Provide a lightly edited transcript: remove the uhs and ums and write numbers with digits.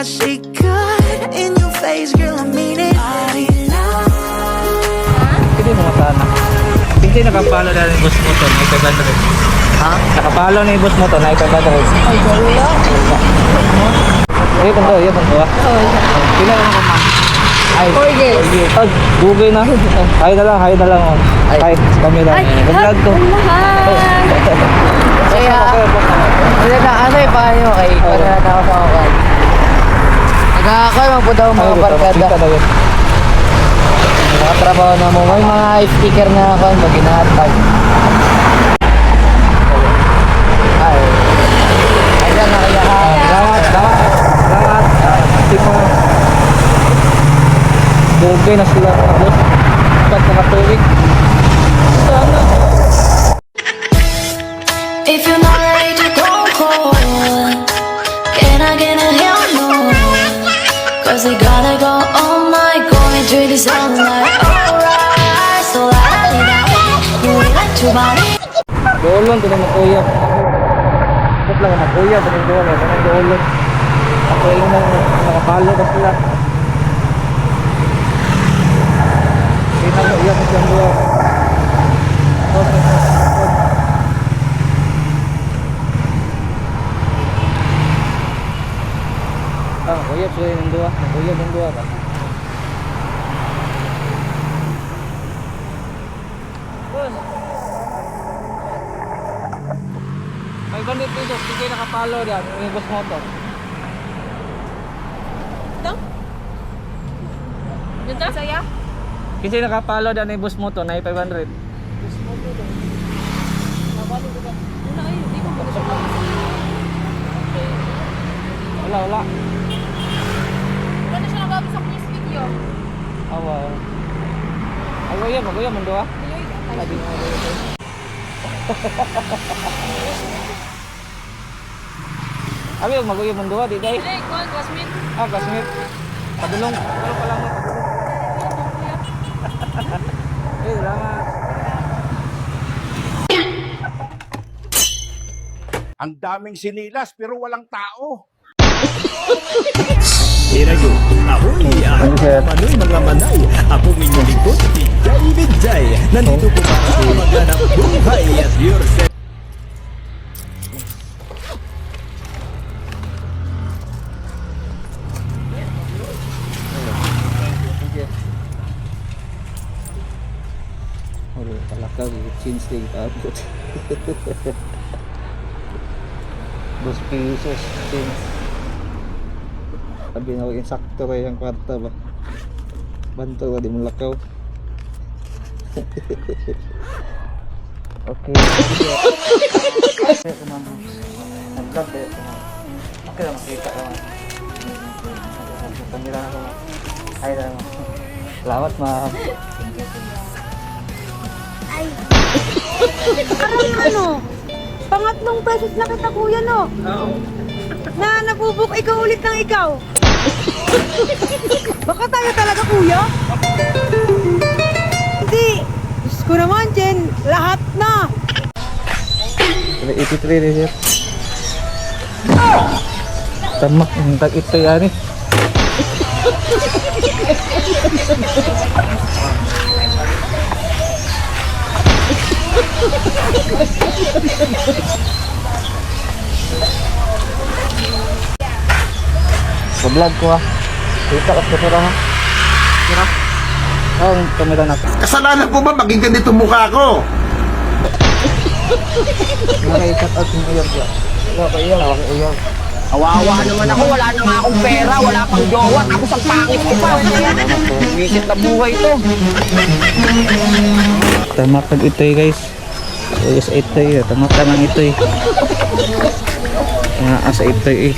She cut in your face, girl, I mean it. Hindi mo sana. Hindi nakapalo na yung boss mo to, na 500. Ha? Nakapalo na yung boss mo to, na 500. Ay, wala. Eh, punto, iya punto. Pila lang ko ma'am. Ay, Jorge. Pag Google na. Hi na lang, hi na lang. Hi, kami lang. Vlog to. Kaya, wala na, ano yung paano kay pagkalat ako sa kawan. Nagkakakoy, magpunta ako mga barkada. Nakatrabaho na mo, may mga sticker na ako, pag ginatag. Ay, ayan na kaya. Salamat. Tipo. Google na sila boss. Pag nakatuwing. Sana. If you're not ready to go home, can I get a hell no? Cause we gotta go, oh my, going through this all night. Alright, so I need that. You like to body. Doon lang makuya. Kut lang makuya, doon lang doon lang. Ako yung nakapalo na sila. Kita mo iya macam dua. Ah, kuya sila yung dua. Kuya yung dua ba? May bandit dito, hindi nakapalo diyan, yung bus motor. Ito? Dito? Saya? Kasi nakapalo diyan yung bus motor na 500. Bus mo dito. Nabali ko ba? Wala eh, hindi ko muna siya Wala. Wala na siya nagabi sa quiz video. Awa. Maguya mando ah. Sabi mo dito. Abi maguya mando di day. Hindi, call classmate. Ah, classmate. Padulong. Ano pala mo padulong? Salamat. Ang daming sinilas pero walang tao. Hirago, ahoy! Manoy mga manay, ako minyong likod, Bigay. Nandito po para maghanap buhay at yourself. Talakag, change day abot. 2 pesos change. Sabi na yung sakto kayo yung kwarta ba. Banto ka di mo lakaw. Okay. Nag-vlog eh. Okay lang makita ka. Kamera ako. Ay lang. Salamat ma'am. Parang ano, pangatlong beses na kita kuya no? Oo. Na nabubuk ikaw ulit ng ikaw. Baka tayo talaga kuya? Hindi. Diyos ko naman, Jen. Lahat na. 83 rin sir. Tamak, yung tag ito yan eh. Sa vlog ko ah. Kita ka sa pera ha. Kira? Oo, yung kamera natin. Kasalanan ko ba maging ganito mukha ko? Nakaikat out yung uyag ko. Wala ka uyag, wala ka uyag. Kawawa naman ako, wala na nga akong pera, wala pang jowa, tapos ang pangit ko pa. Wisit na buhay to. Tamak tag itoy guys. Yes itoy, tamak ka ng itoy. Asa itoy eh.